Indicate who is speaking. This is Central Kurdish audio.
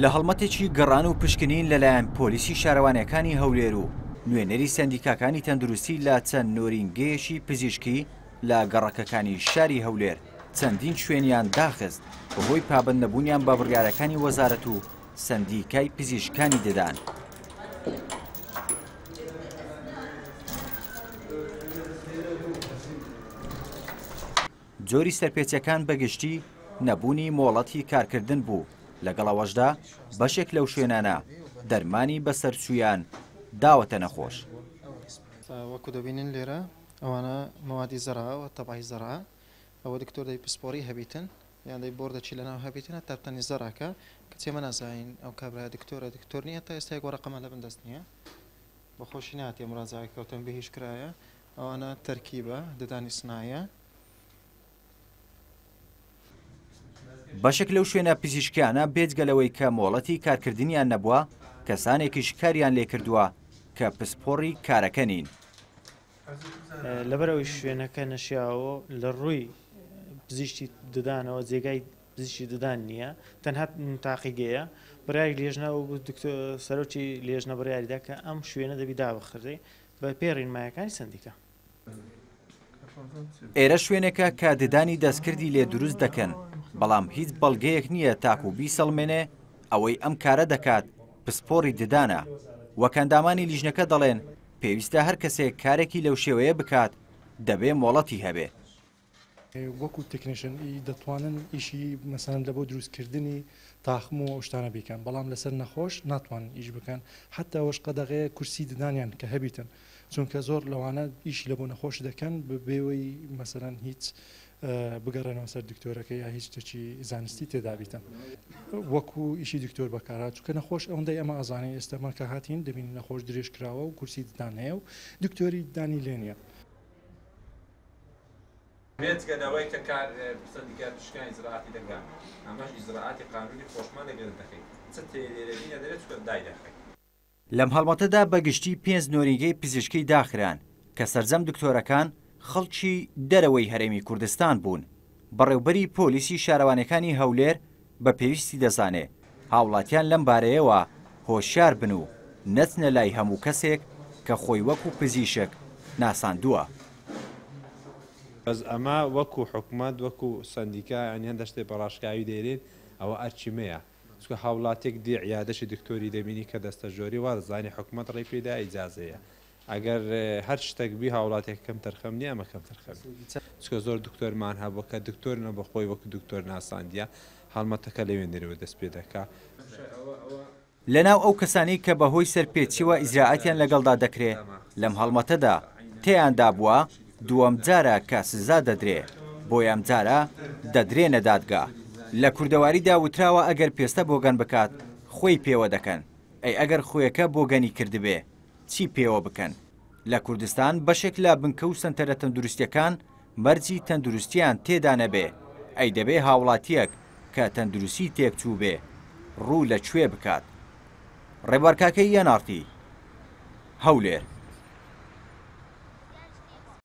Speaker 1: لە هەڵمەتێکی گەڕان و پشکنین لەلایەن پۆلیسی شارەوانیەکانی هەولێر و نوێنەری سەندیکاکانی تەندروستی لە چەند نۆرینگەیەکی پزیشکی لە گەڕەکەکانی شاری هەولێر چەندین شوێنیان داخست بەهۆی پابەند نەبوونیان بە بڕیارەکانی وەزارەت و سەندیکای پزیشکانی دەدان. جۆری سەرپێچەکان بەگشتی نەبوونی مۆڵەتی کارکردن بوو، لەگەڵەوەشدا بەشێک لەو شوێنانە دەرمانی بەسەرچوویان داوەتە نەخۆش.
Speaker 2: وەکو دەبینن لێرە ئەوانە مەوادی زەراوە تەبعی زەرا ئەوە دکتۆر دەی پسپۆری هەبیتن یان دەی بۆردەچی لەناو هەبیتنە تاپتەنی زەراکە کە چێمە نازانین ئەو کابرا دکتۆر نییە تا ئێستا گۆڕەقەمە لە بەندەست نییە بەخۆشی ناتێ مڕازای کەوتن بەهیش کرایە ئەوانە تەرکیبە ددانی سنایە.
Speaker 1: بەشێک لەو شوێنە پزیشکیانە بێجگەلەوەی کە مۆڵەتی کارکردنیان نەبووە کەسانێکیش کاریان لێ کردووە کە پسپۆڕی کارەکە نین.
Speaker 3: لەبەرەوەی شوێنەکە نەشیاوە لە ڕووی پزیشتی ددانەوە جێگای پزیشتی ددان نییە تەنها تاقیگەیە بڕیاری لێژنە و سەرۆکی لێژنە بڕیاریدا کە ئەم شوێنە دەبی دابخڕێ بە پێڕین مایەکانی سندیکە.
Speaker 1: ئێرە شوێنێکە کە ددانی دەستکردی لێ دروست دەکەن بەڵام هیچ بەڵگەیەک نییە تاکو بیسەڵمێنێ ئەوەی ئەم کارە دەکات پسپۆڕی ددانە. وەکەندامانی لیژنەکە دەڵێن پێویستە هەر کەسێک کارێکی لەو شێوەیە بکات دەبێ مۆڵەتی هەبێ.
Speaker 4: وەکو تەکنیشن دەتوانن ئیشی مەسەن لە بۆ دروستکردنی تاخم و شتانە بیکەن بەڵام لەسەر نەخۆش ناتوانن ئیش بکەن حتا وەش قەدەغەیە کورسی ددانیان کە هەبیتن چونکە زۆر لەوانە ئیشی لە بۆ نەخۆش دەکەن بێوەی مەسەرەن هیچ بگەڕێنەوە سەر دکتۆرەکە یا هیچ شتێکی زانستی تێدا بیتن وەکو ئیشی دکتۆر بەکارات چونکە نەخۆش ئەوەندەی ئەمە ئازانەی ئێستامان کە هاتین دەبین نەخۆش درێژ کراوە و کورسی ددان هەیە و دکتۆری دانی لێ نییە.
Speaker 5: بێجگەلەوەی کە کار سەندیکای پزیشکانی زراعەتی دەکات ئەمەش ئیجراعاتی قانونی خۆشمان لەگەڵ دەکەیت چ تێلێرەبینە دەبێت چکە دای دەکەیت.
Speaker 1: لەم هەڵمەتەدا بەگشتی 5 نۆرینگەی پزیشکی داخران کە سەرجەم دکتۆرەکان خەڵکی دەرەوەی هەرێمی کوردستان بوون. بەڕێوبەری پۆلیسی شارەوانەکانی هەولێر بە پێویستی دەزانێ هاوڵاتیان لەم بارەیەوە هۆشیار بن و نەچنە لای هەموو کەسێک کە خۆی وەکو پزیشک ناساندووە.
Speaker 6: بەس ئەمە وەکو حکومەت وەکو سندیکا ئەنی هەندە شتێ بەڕاشکاوی دێرین ئەوە ئەرچیمەیە چکە هاوڵاتێک دی عیادەشی دکتۆری دەبینی کە دەستە ژۆری وازانی حکومەت ڕێی پێدا ئیجازەیە ئەگەر هەر شتێک بی هاوڵاتێک کەم تەرخەم نیە ئەمە کەم تەرخەم چکە زۆر دکتۆرمان هەبووە کە دکتۆرنە بەخۆی وەکو دکتۆر ناساندیە هەڵمەتەکە لەوێن دەرەوە دەست پێ دەکا.
Speaker 1: لەناو ئەو کەسانی کە بەهۆی سەرپێچیوە ئیجراعاتیان لەگەڵدا دەکرێت لەم هەڵمەتەدا تێیاندا بووە دووەم جارە کە سزا دەدرێ بۆیەم جارە دەدرێنە دادگا. لە کوردەواریدا وتراوە ئەگەر پێستە بۆگەن بکات خۆی پێوە دەکەن ئەی ئەگەر خۆیەکە بۆگەنی کردبێ چی پێوە بکەن. لە کوردستان بەشێک لە بنکە و سەنتەرە تەندروستیەکان مەرجی تەندروستیان تێدا نەبێ ئەی دەبێ هاوڵاتیەک کە تەندروستی تێکچوو بێ ڕوو لە کوێ بکات. ڕێبوارکاکەی یەنارتی هەولێر.